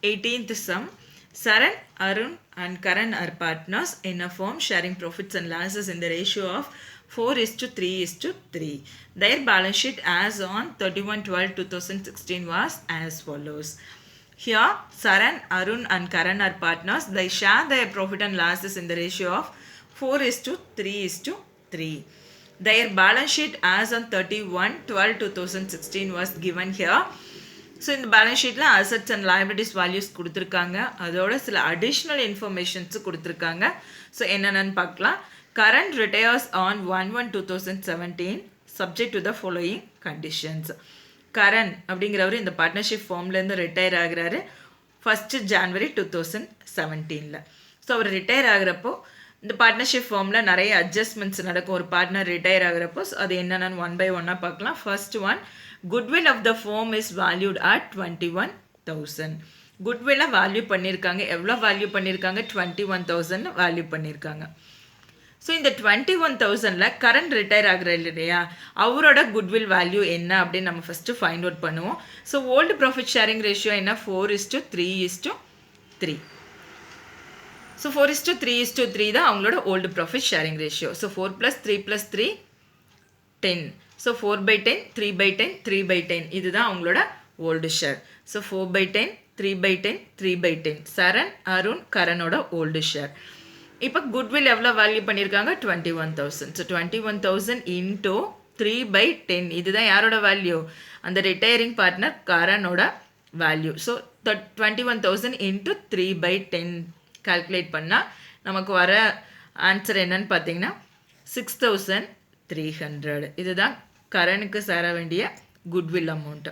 18th sum. Saran, Arun and Karan are partners in a firm sharing profits and losses in the ratio of 4:3:3. Their balance sheet as on 31/12/2016 was as follows. Here, Saran, Arun and Karan are partners. They share their profit and losses in the ratio of 4:3:3. Their balance sheet as on 31/12/2016 was given here. So இந்த balance ஷீட்டில் assets and liabilities values கொடுத்துருக்காங்க. அதோட சில additional இன்ஃபர்மேஷன்ஸும் கொடுத்துருக்காங்க. So என்னென்னு பார்க்கலாம். Current retires on 1/1/2017 subject to the following conditions. Karan அப்படிங்கிறவர் இந்த பார்ட்னர்ஷிப் ஃபார்ம்லேருந்து ரிட்டையர் ஆகிறாரு 1 January 2017. ஸோ அவர் ரிட்டையர் ஆகிறப்போ இந்த பார்ட்னர்ஷிப் ஃபார்மில் நிறைய அட்ஜஸ்ட்மெண்ட்ஸ் நடக்கும். ஒரு பார்ட்னர் ரிட்டையர் ஆகிறப்போ அது என்னென்னு 1 by 1 பார்க்கலாம். First one, goodwill of the firm is valued at 21,000. goodwill value பண்ணியிருக்காங்க. எவ்வளோ வேல்யூ பண்ணியிருக்காங்க? 21,000 வேல்யூ பண்ணியிருக்காங்க. ஸோ இந்த 21,000ல் கரண்ட் ரிட்டையர் ஆகிற இல்லையா, அவரோட குட்வில் வேல்யூ என்ன அப்படின்னு நம்ம ஃபஸ்ட்டு ஃபைண்ட் அவுட் பண்ணுவோம். So old profit sharing ratio என்ன? 4:3:3. ஸோ 4:3:3 தான் அவங்களோட old profit sharing ratio. So 4 + 3 + 3 10. So 4/10, 3/10, 3/10 இதுதான் அவங்களோட ஓல்டு ஷேர். ஸோ 4/10, 3/10, 3/10 சரண், அருண், கரனோட ஓல்டு ஷேர். இப்போ குட்வில் எவ்வளோ வேல்யூ பண்ணியிருக்காங்க? 21,000. ஸோ 21,000 இன்டூ 3/10 இதுதான் யாரோட வேல்யூ? அந்த ரிட்டையரிங் பார்ட்னர் கரனோட வேல்யூ. ஸோ 21,000 இன்டூ 3/10 கால்குலேட் பண்ணால் நமக்கு வர ஆன்சர் என்னன்னு பார்த்தீங்கன்னா 6,300. இதுதான் கரனுக்கு சேர வேண்டிய குட்வில் அமௌண்ட்டு.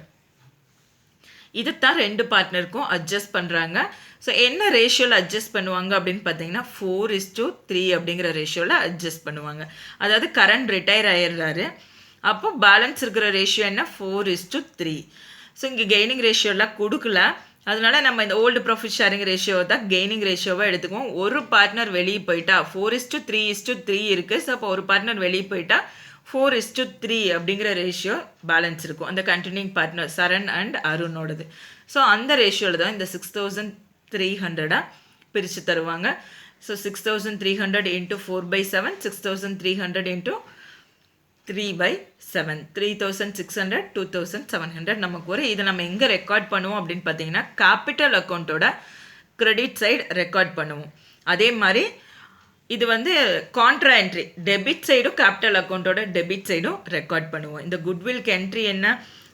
இது தான் ரெண்டு பார்ட்னருக்கும் அட்ஜஸ்ட் பண்ணுறாங்க. ஸோ என்ன ரேஷியோவில் அட்ஜஸ்ட் பண்ணுவாங்க அப்படின்னு பார்த்தீங்கன்னா 4:3 அப்படிங்கிற ரேஷியோவில் அட்ஜஸ்ட் பண்ணுவாங்க. அதாவது கரண்ட் ரிட்டையர் ஆயிடுறாரு, அப்போ பேலன்ஸ் இருக்கிற ரேஷியோ என்ன? 4:3. ஸோ இங்கே கெய்னிங் ரேஷியோலாம் கொடுக்கல, அதனால நம்ம இந்த ஓல்டு ப்ராஃபிட் ஷேரிங் ரேஷியோவை தான் கெய்னிங் ரேஷியோவை எடுத்துக்குவோம். ஒரு பார்ட்னர் வெளியே போயிட்டா 4:3:3 இருக்குது. ஸோ அப்போ ஒரு பார்ட்னர் வெளியே போயிட்டா 4:3 அப்படிங்கிற ரேஷியோ பேலன்ஸ் இருக்கும் அந்த கண்டினியூங் பார்ட்னர் சரண் அண்ட் அருணோடது. ஸோ அந்த ரேஷியோவில் தான் இந்த 6,300 பிரித்து தருவாங்க. ஸோ 6,300 இன்ட்டு 4/7, 6,300 இன்ட்டு 3/7, 3,600, 2,700 நமக்கு வரும். இதை நம்ம எங்கே ரெக்கார்ட் பண்ணுவோம் அப்படின்னு பார்த்தீங்கன்னா கேபிட்டல் அக்கௌண்ட்டோட கிரெடிட் சைடு ரெக்கார்ட் பண்ணுவோம். அதே மாதிரி இது வந்து கான்ட்ரா என்ட்ரி, டெபிட் சைடும் கேபிட்டல் அக்கௌண்ட்டோட டெபிட் சைடும் ரெக்கார்ட் பண்ணுவோம். இந்த குட்வில்க்கு என்ட்ரி என்ன?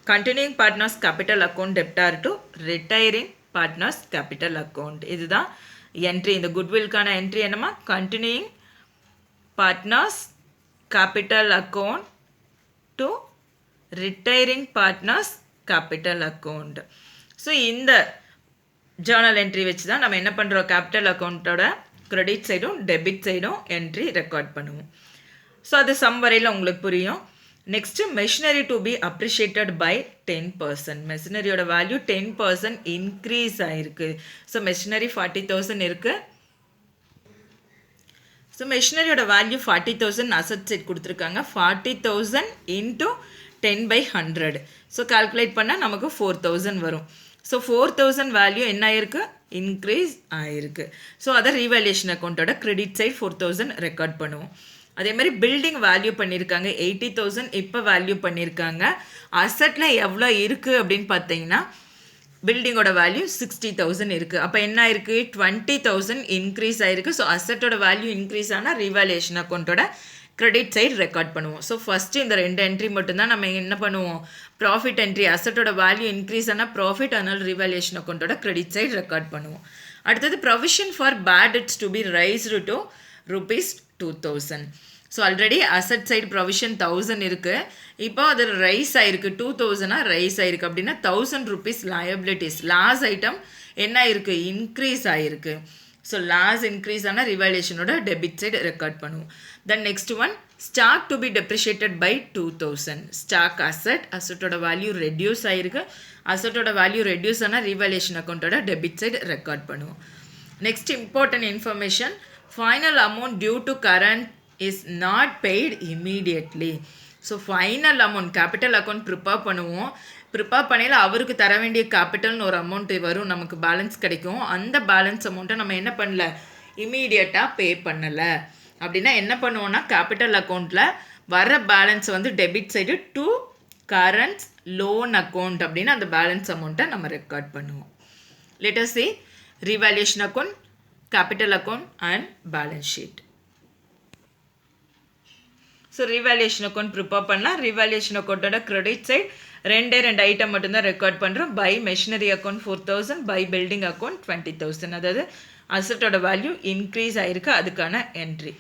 Continuing partners capital account டெப்டார் to retiring partners capital account. இதுதான் என்ட்ரி. இந்த குட்வில்க்கான என்ட்ரி என்னமா? Continuing partners capital account to retiring partners capital account. So இந்த ஜேர்னல் என்ட்ரி வச்சு தான் நம்ம என்ன பண்ணுறோம்? கேபிட்டல் அக்கௌண்ட்டோட கிரெடிட் சைடும் டெபிட் சைடும் என்ட்ரி ரெக்கார்ட் பண்ணுவோம். ஸோ அது சம் வரையில் உங்களுக்கு புரியும். Next machinery to be appreciated by 10%. மெஷினரியோட வேல்யூ 10% இன்க்ரீஸ் ஆகிருக்கு. ஸோ மெஷினரி 40,000 இருக்குது. ஸோ மெஷினரியோட வேல்யூ 40,000 அசட் சைட் கொடுத்துருக்காங்க. 40,000 இன்ட்டு 10/100. ஸோ கால்குலேட் பண்ணால் நமக்கு 4,000 வரும். ஸோ 4,000 வேல்யூ என்ன ஆயிருக்கு? இன்க்ரீஸ் ஆகிருக்கு. ஸோ அதை ரீவேல்யூஷன் அக்கௌண்ட்டோட கிரெடிட் சைட் 4,000 ரெக்கார்ட் பண்ணுவோம். அதே மாதிரி பில்டிங் வேல்யூ பண்ணியிருக்காங்க 80,000 இப்போ வேல்யூ பண்ணியிருக்காங்க. அசட்டில் எவ்வளோ இருக்குது அப்படின்னு பார்த்தீங்கன்னா பில்டிங்கோட வேல்யூ 60,000 இருக்குது. அப்போ என்ன ஆயிருக்கு? 20,000 இன்க்ரீஸ் ஆகிருக்கு. ஸோ அசட்டோட வேல்யூ இன்க்ரீஸ் ஆனால் ரீவேல்யூஷன் அக்கௌண்ட்டோட கிரெடிட் சைடு ரெக்கார்ட் பண்ணுவோம். ஸோ ஃபஸ்ட்டு இந்த ரெண்டு என்ட்ரி மட்டும்தான் நம்ம என்ன பண்ணுவோம்? ப்ராஃபிட் என்ட்ரி, அசட்டோட வேல்யூ இன்க்ரீஸ் ஆனால் ப்ராஃபிட் ஆனால் ரீவேல்யூஷன் அக்கௌண்ட்டோட கிரெடிட் சைடு ரெக்கார்ட் பண்ணுவோம். அடுத்தது provision for bad debts to be raised to ₹2,000. So already asset side provision 1,000 இருக்குது. இப்போ அது ரைஸ் ஆகிருக்கு 2,000 ரைஸ் ஆகிருக்கு. அப்படின்னா ₹1,000 லயபிலிட்டிஸ் லாஸ் ஐட்டம் என்ன ஆயிருக்கு? இன்க்ரீஸ் ஆகிருக்கு. ஸோ லாஸ் இன்க்ரீஸ் ஆனால் ரிவால்யூஷனோட டெபிட் சைடு ரெக்கார்ட் பண்ணுவோம். Then next one, stock to be depreciated by 2,000. Stock அசட்டோட வேல்யூ ரெடியூஸ் ஆகிருக்கு. அசட்டோட வேல்யூ ரெடியூஸ் ஆனால் ரிவால்யூஷன் அக்கௌண்ட்டோட டெபிட் சைடு ரெக்கார்ட் பண்ணுவோம். Next important information, final amount due to Karan is not paid immediately. So final amount capital account prepare பண்ணுவோம். Prepare பண்ணையில் அவருக்கு தர வேண்டிய கேபிட்டல்னு ஒரு அமௌண்ட் வரும், நமக்கு பேலன்ஸ் கிடைக்கும். அந்த பேலன்ஸ் அமௌண்ட்டை நம்ம என்ன பண்ணல, இமீடியட்டாக பே பண்ணலை. அப்படின்னா என்ன பண்ணுவோம்னா, கேபிட்டல் அக்கௌண்ட்டில் வர பேலன்ஸ் வந்து debit side to current loan account அப்படின்னு அந்த பேலன்ஸ் அமௌண்ட்டை நம்ம ரெக்கார்ட் பண்ணுவோம். Let us see revaluation account, capital account and balance sheet. So revaluation account prepare பண்ணலாம். ரிவால்யூஷன் அக்கௌண்ட்டோட கிரெடிட் சைட் ரெண்டு ஐட்டம் மட்டும்தான் ரெக்கார்ட் பண்ணுறோம். By machinery account 4000, by building account 20,000. அதாவது அசட்டோட வேல்யூ இன்க்ரீஸ் ஆகிருக்கு, அதுக்கான என்ட்ரி.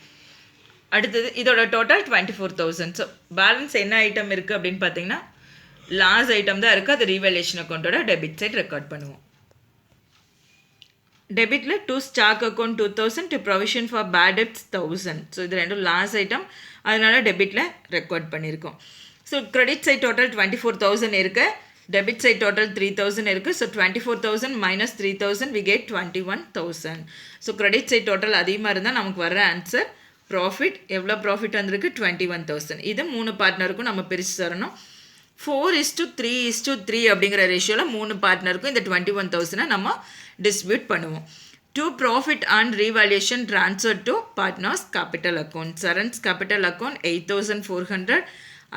அடுத்தது இதோட டோட்டல் 24,000. ஸோ பேலன்ஸ் என்ன ஐட்டம் இருக்குது அப்படின்னு பார்த்தீங்கன்னா லாஸ் ஐட்டம் தான் இருக்குது. அது ரீவேல்யூஷன் அக்கௌண்ட்டோட டெபிட் சைட் ரெக்கார்ட் பண்ணுவோம். டெபிட்டில் to stock account 2000, to provision for bad debts 1000. So இது ரெண்டும் லாஸ் ஐட்டம், அதனால டெபிட்டில் ரெக்கார்ட் பண்ணியிருக்கோம். ஸோ கிரெடிட் சைட் டோட்டல் 24,000 இருக்குது, டெபிட் சைட் டோட்டல் 3,000 இருக்குது. So 24,000 minus 3,000 we get 21,000. So credit side total அதிகமாக இருந்தால் நமக்கு வர ஆன்சர் ப்ராஃபிட். எவ்வளோ ப்ராஃபிட் வந்திருக்கு, 21,000. இது 3 பார்ட்னருக்கும் நம்ம பிரித்து தரணும். 4:3:3 அப்படிங்கிற ரேஷியோவில் 3 பார்ட்னருக்கும் இந்த 21,000 நம்ம டிஸ்ட்ரிபியூட் பண்ணுவோம். To profit and revaluation transfer to partners capital account. Charan's capital account 8,400,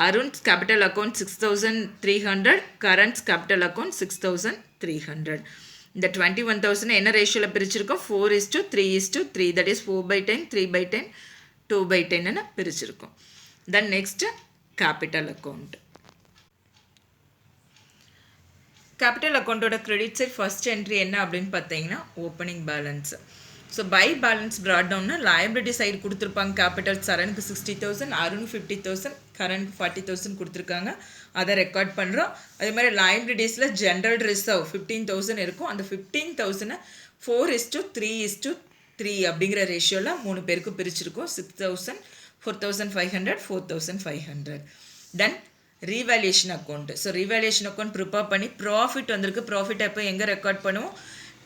Arun's capital account 6,300, Karan's capital account 6,300. இந்த 21,000 என்ன ரேஷியோவில் பிரிச்சிருக்கோம், 4:3:3, தட் இஸ் 4/10, 3/10, 2/10 பிரிச்சிருக்கோம். Then next capital account. Capital அக்கௌண்ட்டோட கிரெடிட் சைட் ஃபர்ஸ்ட் என்ட்ரி என்ன அப்படின்னு பார்த்தீங்கன்னா opening balance. So by balance brought டவுன்னா லயபிலிட்டி சைடு கொடுத்துருப்பாங்க. கேபிட்டல் சரணுக்கு 60,000, அருண் 50,000, கரண்ட் 40,000 கொடுத்துருக்காங்க, அதை ரெக்கார்ட் பண்ணுறோம். அதே மாதிரி லயபிலிட்டிஸில் ஜென்ரல் ரிசர்வ் 15,000 இருக்கும். அந்த 15,000 4:3:3 அப்படிங்கிற ரேஷியோவில் 3 பேருக்கு பிரிச்சிருக்கோம். 6,000, 4,500, 4,500. Then revaluation account. So revaluation account prepare பண்ணி ப்ராஃபிட் வந்திருக்கு. ப்ராஃபிட் எப்போ எங்கே ரெக்கார்ட் பண்ணுவோம்,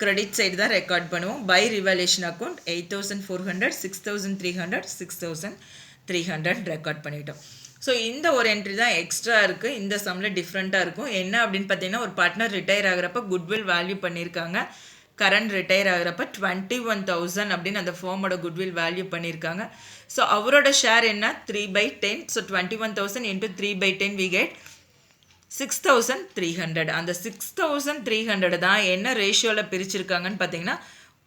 கிரெடிட் சைடு தான் ரெக்கார்ட் பண்ணுவோம். பை ரிவேல்யூஷன் அக்கௌண்ட் 8,400, 6,300, 6,300 ரெக்கார்ட் பண்ணிட்டோம். ஸோ இந்த ஒரு என்ட்ரி தான் எக்ஸ்ட்ரா இருக்குது, இந்த சம்மில் டிஃப்ரெண்ட்டாக இருக்கும். என்ன அப்படின்னு பார்த்தீங்கன்னா ஒரு பார்ட்னர் ரிட்டையர் ஆகிறப்ப குட்வில் வேல்யூ பண்ணியிருக்காங்க. கரண்ட் ரிட்டையர் ஆகிறப்ப 21,000 அப்படின்னு அந்த ஃபார்மோட குட்வில் வேல்யூ பண்ணியிருக்காங்க. ஸோ அவரோட ஷேர் என்ன, 3/10. So 21,000 into 3/10 we get 6,300. அந்த 6,300 தான் என்ன ரேஷியோவில் பிரிச்சிருக்காங்கன்னு பார்த்தீங்கன்னா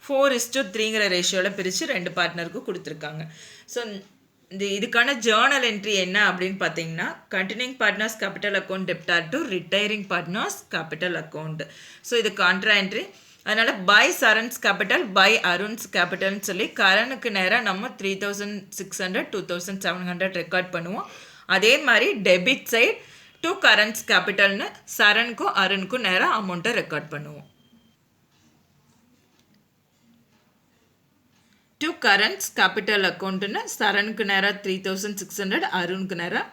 4:3ங்கிற ரேஷியோவில் பிரித்து 2 பார்ட்னருக்கு கொடுத்துருக்காங்க. ஸோ இதுக்கான ஜேர்னல் என்ட்ரி என்ன அப்படின்னு பார்த்தீங்கன்னா continuing partners capital account டெப்டார் to retiring partners capital account. So இது கான்ட்ரா என்ட்ரி. அதனால் by Sarans capital, by Arun's கேபிட்டல்னு சொல்லி கரனுக்கு நேராக நம்ம 3,600, 2,700 ரெக்கார்ட் பண்ணுவோம். அதே மாதிரி டெபிட் சைட் டு கரண்ட்ஸ் கேபிட்டல்னு சரணுக்கும் அருணுக்கும் நேராக அமௌண்ட்டை ரெக்கார்ட் பண்ணுவோம். டு கரண்ட்ஸ் கேபிட்டல் அக்கௌண்ட்டுன்னு சரணுக்கு நேராக 3,600, அருணுக்கு நேராக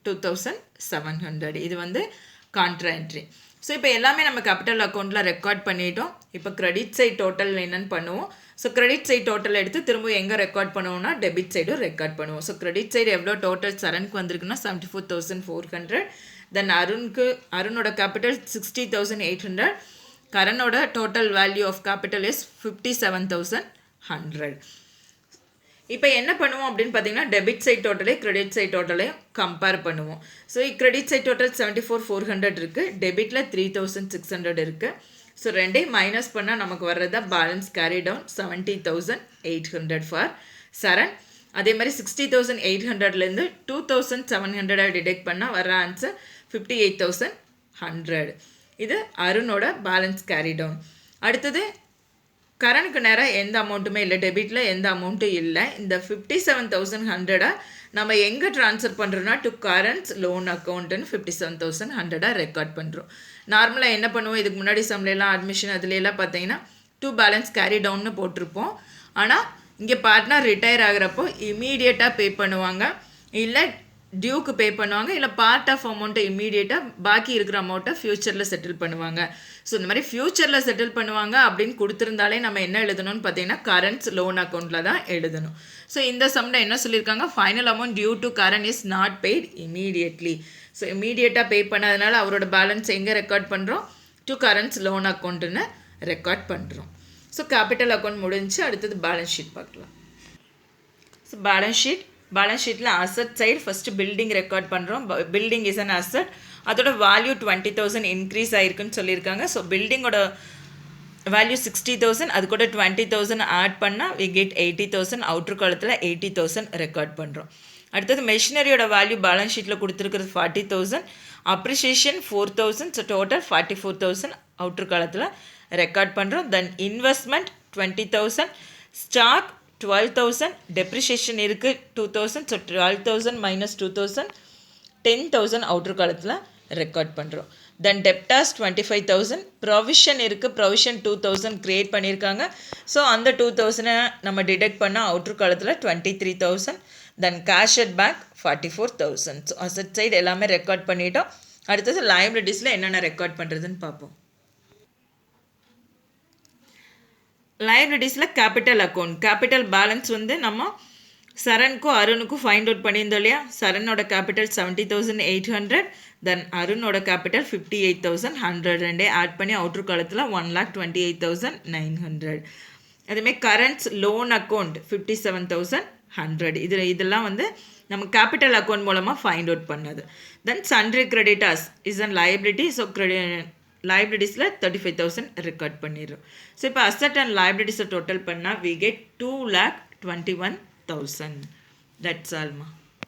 2,700. இது வந்து கான்ட்ரா என்ட்ரி. ஸோ இப்போ எல்லாமே நம்ம கேபிட்டல் அக்கௌண்ட்டில் ரெக்கார்ட் பண்ணிட்டோம். இப்போ கிரெடிட் சைட் டோட்டல் என்னென்னு பண்ணுவோம். ஸோ கிரெடிட் சைட் டோட்டல் எடுத்து திரும்ப எங்கே ரெக்கார்ட் பண்ணுவோம்னா டெபிட் சைடும் ரெக்கார்ட் பண்ணுவோம். ஸோ கிரெடிட் சைடு எவ்வளோ டோட்டல் சரணுக்கு வந்திருக்குன்னா 74,400. தென் அருணோட கேபிட்டல் 60,800. கரனோட total value of capital is 57,100. இப்போ என்ன பண்ணுவோம் அப்படின்னு பார்த்தீங்கன்னா டெபிட் சைட் டோட்டலே கிரெடிட் சைட் டோட்டலையும் கம்பேர் பண்ணுவோம். ஸோ கிரெடிட் சைட் டோட்டல் 74,400 இருக்குது, டெபிட்டில் 3,600 இருக்குது. ஸோ ரெண்டையும் மைனஸ் பண்ணால் நமக்கு வர்றதா பேலன்ஸ் கேரி டவுன் 70,800 ஃபார் சரண். அதே மாதிரி 60,800லேருந்து 2,700 டிடெக்ட் பண்ணால் வர ஆன்சர் 58,100. இது அருணோட பேலன்ஸ் கேரி டவுன். அடுத்தது கரனுக்கு நேராக எந்த அமௌண்ட்டுமே இல்லை, டெபிட்டில் எந்த அமௌண்ட்டும் இல்லை. இந்த 57,100 நம்ம எங்கே ட்ரான்ஸ்ஃபர் பண்ணுறோன்னா டு கரண்ட்ஸ் லோன் அக்கௌண்ட்டுன்னு 57,100 ரெக்கார்ட் பண்ணுறோம். நார்மலாக என்ன பண்ணுவோம், இதுக்கு முன்னாடி சம்லாம் அட்மிஷன் அதுலாம் பார்த்தீங்கன்னா டு பேலன்ஸ் கேரி டவுன்னு போட்டிருப்போம். ஆனால் இங்கே பார்ட்னர் ரிட்டையர் ஆகிறப்போ இமீடியட்டாக பே பண்ணுவாங்க, இல்லை டியூக்கு பே பண்ணுவாங்க, இல்லை பார்ட் ஆஃப் அமௌண்ட்டை இமீடியட்டாக பாக்கி இருக்கிற அமௌண்ட்டை ஃப்யூச்சரில் செட்டில் பண்ணுவாங்க. ஸோ இந்த மாதிரி ஃப்யூச்சரில் செட்டில் பண்ணுவாங்க அப்படின்னு கொடுத்துருந்தாலே நம்ம என்ன எழுதணும்னு பார்த்தீங்கன்னா கரண்ட்ஸ் லோன் அக்கௌண்ட்டில் தான் எழுதணும். ஸோ இந்த சம்மில் என்ன சொல்லியிருக்காங்க, final amount due to Karan is not paid immediately. So இமீடியட்டாக பே பண்ணாதனால அவரோட பேலன்ஸ் எங்கே ரெக்கார்ட் பண்ணுறோம், டு கரண்ட்ஸ் லோன் அக்கௌண்ட்டுன்னு ரெக்கார்ட் பண்ணுறோம். ஸோ கேபிட்டல் அக்கௌண்ட் முடிஞ்சு அடுத்தது பேலன்ஸ் ஷீட் பார்க்கலாம். ஸோ பேலன்ஸ் ஷீட்டில் asset side first building record பண்ணுறோம். Building is an asset. அதோட வேல்யூ 20,000 இன்க்ரீஸ் ஆகிருக்குன்னு சொல்லியிருக்காங்க. ஸோ பில்டிங்கோட வேல்யூ 60,000, அது கூட 20,000 ஆட் பண்ணால் வி கெட் 80,000. அவுட்ரு காலத்தில் 80,000 ரெக்கார்ட் பண்ணுறோம். அடுத்தது மெஷினரியோட வேல்யூ பேலன்ஸ் ஷீட்டில் கொடுத்துருக்கிறது 40,000, அப்ரிஷியேஷன் 4,000. ஸோ டோட்டல் 44,000 அவுட்ரு காலத்தில் ரெக்கார்ட் பண்ணுறோம். தென் இன்வெஸ்ட்மெண்ட் 20,000, ஸ்டாக் 12,000, டெப்ரிஷியேஷன் இருக்குது 2,000. ஸோ 12,000 மைனஸ் 2,000 10,000 அவுட்ரு காலத்தில் ரெக்கார்ட் பண்ணுறோம். தென் டெப்டாஸ் 25,000, ப்ரொவிஷன் இருக்குது, ப்ரொவிஷன் 2,000 க்ரியேட் பண்ணியிருக்காங்க. ஸோ அந்த 2,000 நம்ம டிடெக்ட் பண்ணால் அவுட்ரு காலத்தில் 23,000. Then cash at bank 44,000. So asset side எல்லாமே ரெக்கார்ட் பண்ணிட்டோம். அடுத்தது லைபிலிட்டிஸில் என்னென்ன ரெக்கார்ட் பண்ணுறதுன்னு பார்ப்போம். லைபிலிட்டிஸில் கேபிட்டல் அக்கௌண்ட், கேபிட்டல் பேலன்ஸ் வந்து நம்ம சரணுக்கும் அருணுக்கும் ஃபைண்ட் அவுட் பண்ணியிருந்தோம் இல்லையா. சரனோட கேபிட்டல் 70,800, தென் அருணோட கேபிட்டல் 58,100. ரெண்டே ஆட் பண்ணி அவுட்ரு காலத்தில் 1,28,900. அதேமாதிரி கரண்ட்ஸ் லோன் அக்கௌண்ட் 57,100. இதெல்லாம் வந்து நம்ம கேபிட்டல் அக்கௌண்ட் மூலமாக ஃபைண்ட் அவுட் பண்ணது. Then sundry creditors is an liability. So லைபிலிட்டிஸில் 35,000 ரெக்கார்ட் பண்ணிடுறோம். ஸோ இப்போ அசட் அண்ட் லைபிலிட்டிஸை டோட்டல் பண்ணால் வி கெட் 2,21,000. தட்ஸ் ஆல்மா.